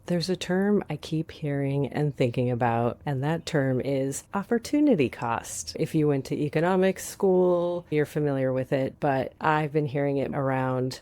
There's a term I keep hearing and thinking about, and that term is opportunity cost. If you went to economics school, you're familiar with it, but I've been hearing it around,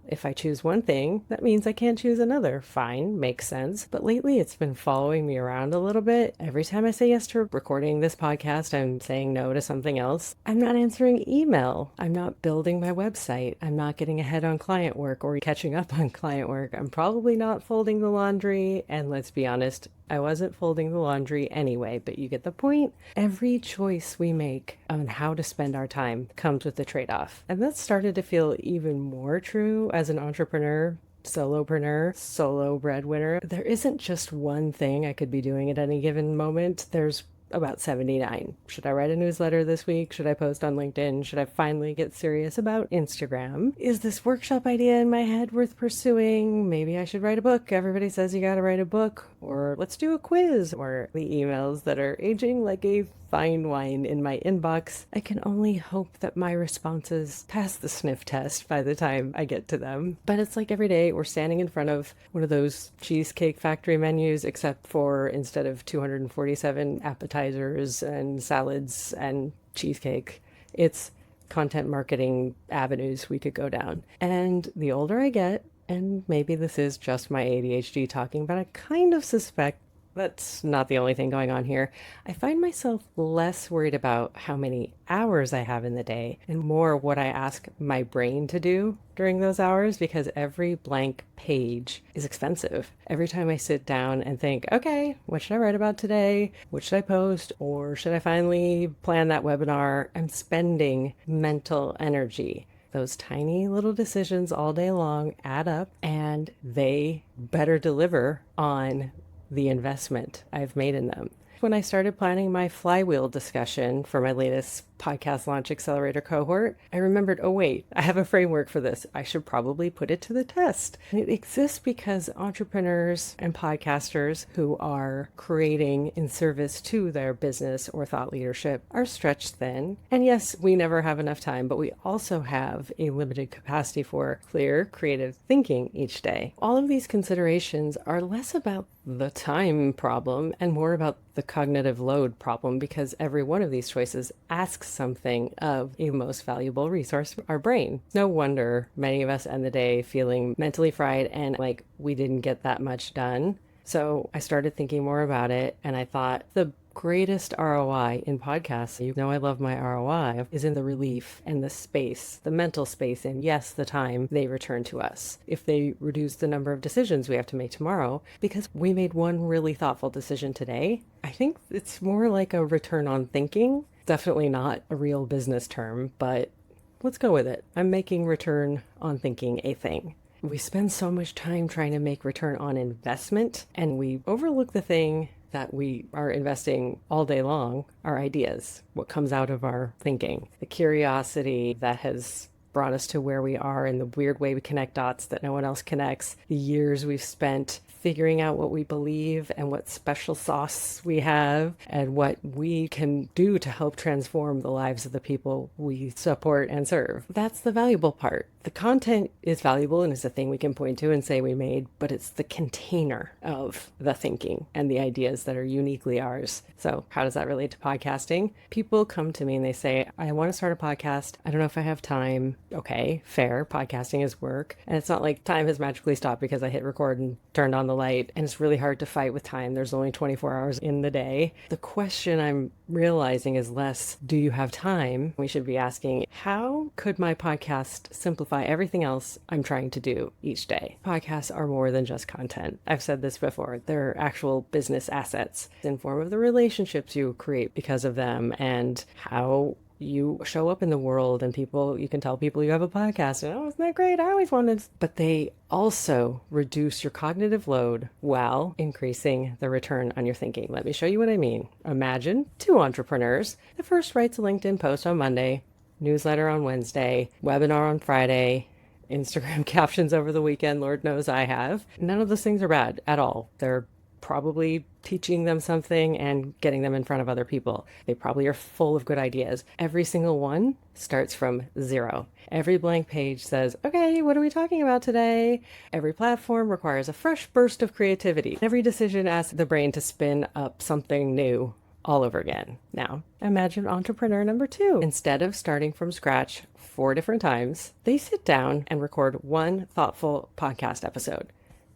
if I choose one thing, that means I can't choose another. Fine, makes sense. But lately it's been following me around a little bit. Every time I say yes to recording this podcast, I'm saying no to something else. I'm not answering email. I'm not building my website. I'm not getting ahead on client work or catching up on client work. I'm probably not folding the laundry. And let's be honest, I wasn't folding the laundry anyway, but you get the point. Every choice we make on how to spend our time comes with a trade-off. And that started to feel even more true as an entrepreneur, solopreneur, solo breadwinner. There isn't just one thing I could be doing at any given moment. There's about 79. Should I write a newsletter this week? Should I post on LinkedIn? Should I finally get serious about Instagram? Is this workshop idea in my head worth pursuing? Maybe I should write a book. Everybody says you gotta write a book. Or let's do a quiz. Or the emails that are aging like a fine wine in my inbox. I can only hope that my responses pass the sniff test by the time I get to them. But it's like every day we're standing in front of one of those Cheesecake Factory menus, except for instead of 247 appetizers and salads and cheesecake, it's content marketing avenues we could go down. And the older I get, and maybe this is just my ADHD talking, but I kind of suspect that's not the only thing going on here. I find myself less worried about how many hours I have in the day and more what I ask my brain to do during those hours, because every blank page is expensive. Every time I sit down and think, okay, what should I write about today? What should I post? Or should I finally plan that webinar? I'm spending mental energy. Those tiny little decisions all day long add up, and they better deliver on the investment I've made in them. When I started planning my flywheel discussion for my latest podcast launch accelerator cohort, I remembered, oh wait, I have a framework for this. I should probably put it to the test. And it exists because entrepreneurs and podcasters who are creating in service to their business or thought leadership are stretched thin. And yes, we never have enough time, but we also have a limited capacity for clear, creative thinking each day. All of these considerations are less about the time problem and more about the cognitive load problem, because every one of these choices asks something of a most valuable resource, our brain. No wonder many of us end the day feeling mentally fried and like we didn't get that much done. So I started thinking more about it, and I thought the greatest ROI in podcasts, you know I love my ROI, is in the relief and the space, the mental space, and yes, the time they return to us. If they reduce the number of decisions we have to make tomorrow because we made one really thoughtful decision today, I think it's more like a return on thinking. Definitely not a real business term, but let's go with it. I'm making return on thinking a thing. We spend so much time trying to make return on investment, and we overlook the thing that we are investing all day long, our ideas, what comes out of our thinking, the curiosity that has brought us to where we are, and the weird way we connect dots that no one else connects, the years we've spent figuring out what we believe and what special sauce we have and what we can do to help transform the lives of the people we support and serve. That's the valuable part. The content is valuable and is a thing we can point to and say we made, but it's the container of the thinking and the ideas that are uniquely ours. So how does that relate to podcasting? People come to me and they say, I want to start a podcast. I don't know if I have time. Okay, fair. Podcasting is work. And it's not like time has magically stopped because I hit record and turned on the light, and it's really hard to fight with time. There's only 24 hours in the day. The question I'm realizing is less, do you have time? We should be asking, how could my podcast simplify everything else I'm trying to do each day? Podcasts are more than just content. I've said this before. They're actual business assets in form of the relationships you create because of them, and how you show up in the world, and people, you can tell people you have a podcast and, oh, isn't that great? I always wanted, but they also reduce your cognitive load while increasing the return on your thinking. Let me show you what I mean. Imagine two entrepreneurs. The first writes a LinkedIn post on Monday, newsletter on Wednesday, webinar on Friday, Instagram captions over the weekend. Lord knows I have. None of those things are bad at all. They're probably teaching them something and getting them in front of other people. They probably are full of good ideas. Every single one starts from zero. Every blank page says, okay, what are we talking about today? Every platform requires a fresh burst of creativity. Every decision asks the brain to spin up something new all over again. Now, imagine entrepreneur number 2. Instead of starting from scratch 4 different times, they sit down and record one thoughtful podcast episode.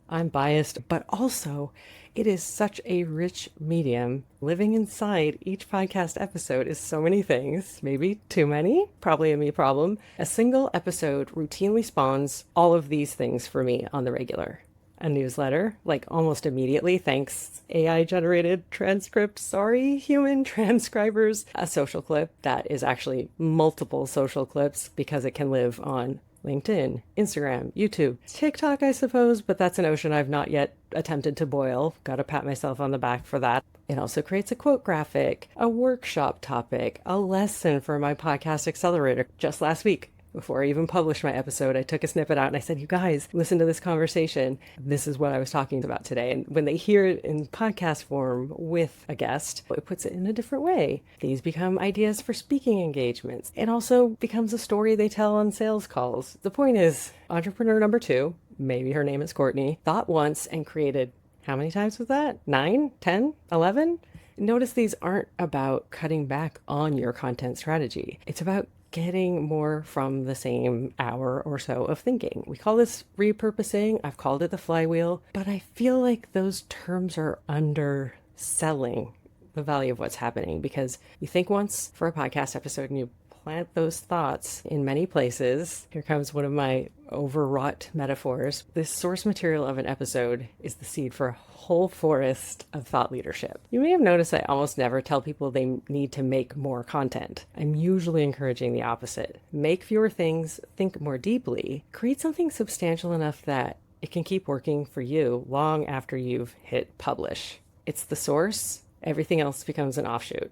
I'm biased, but also it is such a rich medium. Living inside each podcast episode is so many things, maybe too many, probably a me problem. A single episode routinely spawns all of these things for me on the regular. A newsletter, like almost immediately, thanks AI generated transcript, sorry, human transcribers. A social clip that is actually multiple social clips because it can live on LinkedIn, Instagram, YouTube, TikTok, I suppose, but that's an ocean I've not yet attempted to boil. Gotta pat myself on the back for that. It also creates a quote graphic, a workshop topic, a lesson for my podcast accelerator. Just last week, before I even published my episode, I took a snippet out and I said, you guys, listen to this conversation. This is what I was talking about today. And when they hear it in podcast form with a guest, it puts it in a different way. These become ideas for speaking engagements. It also becomes a story they tell on sales calls. The point is, entrepreneur number 2, maybe her name is Courtney, thought once and created, how many times was that? 9, 10, 11? Notice these aren't about cutting back on your content strategy. It's about getting more from the same hour or so of thinking. We call this repurposing. I've called it the flywheel, but I feel like those terms are underselling the value of what's happening, because you think once for a podcast episode and you plant those thoughts in many places. Here comes one of my overwrought metaphors. This source material of an episode is the seed for a whole forest of thought leadership. You may have noticed I almost never tell people they need to make more content. I'm usually encouraging the opposite. Make fewer things, think more deeply, create something substantial enough that it can keep working for you long after you've hit publish. It's the source. Everything else becomes an offshoot.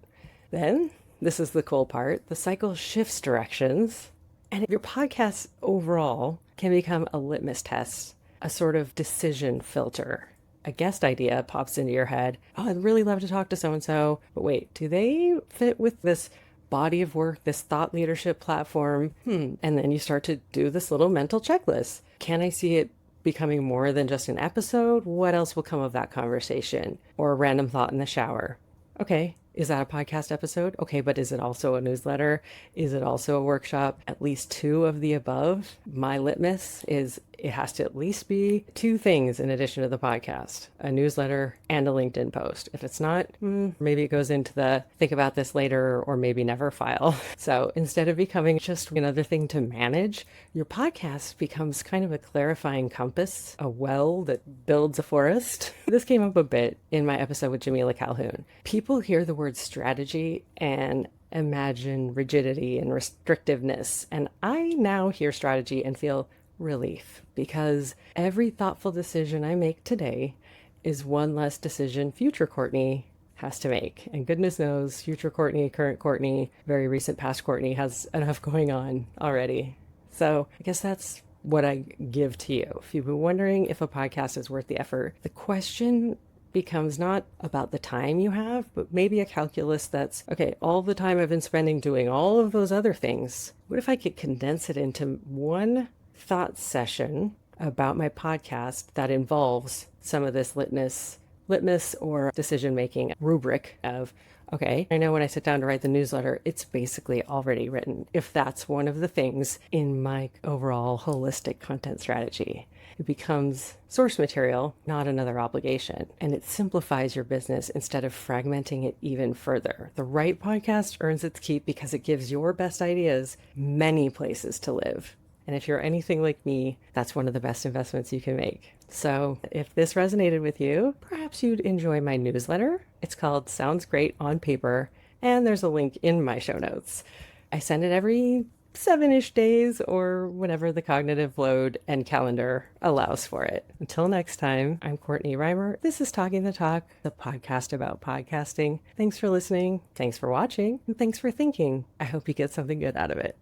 Then, this is the cool part, the cycle shifts directions, and your podcast overall can become a litmus test, a sort of decision filter. A guest idea pops into your head. Oh, I'd really love to talk to so-and-so, but wait, do they fit with this body of work, this thought leadership platform? And then you start to do this little mental checklist. Can I see it becoming more than just an episode? What else will come of that conversation? Or a random thought in the shower? Okay, is that a podcast episode? Okay, but is it also a newsletter? Is it also a workshop? At least 2 of the above. My litmus is it has to at least be 2 things in addition to the podcast, a newsletter and a LinkedIn post. If it's not, maybe it goes into the think about this later or maybe never file. So instead of becoming just another thing to manage, your podcast becomes kind of a clarifying compass, a well that builds a forest. This came up a bit in my episode with Jamila Calhoun. People hear the word strategy and imagine rigidity and restrictiveness. And I now hear strategy and feel relief, because every thoughtful decision I make today is one less decision future Courtney has to make. And goodness knows, future Courtney, current Courtney, very recent past Courtney has enough going on already. So I guess that's what I give to you. If you've been wondering if a podcast is worth the effort, the question becomes not about the time you have, but maybe a calculus that's, okay, all the time I've been spending doing all of those other things, what if I could condense it into one thought session about my podcast that involves some of this litmus or decision-making rubric of, okay, I know when I sit down to write the newsletter, it's basically already written, if that's one of the things in my overall holistic content strategy. It becomes source material, not another obligation. And it simplifies your business instead of fragmenting it even further. The right podcast earns its keep because it gives your best ideas many places to live. And if you're anything like me, that's one of the best investments you can make. So if this resonated with you, perhaps you'd enjoy my newsletter. It's called Sounds Great on Paper, and there's a link in my show notes. I send it every 7-ish days or whenever the cognitive load and calendar allows for it. Until next time, I'm Courtney Reimer. This is Talking the Talk, the podcast about podcasting. Thanks for listening. Thanks for watching. And thanks for thinking. I hope you get something good out of it.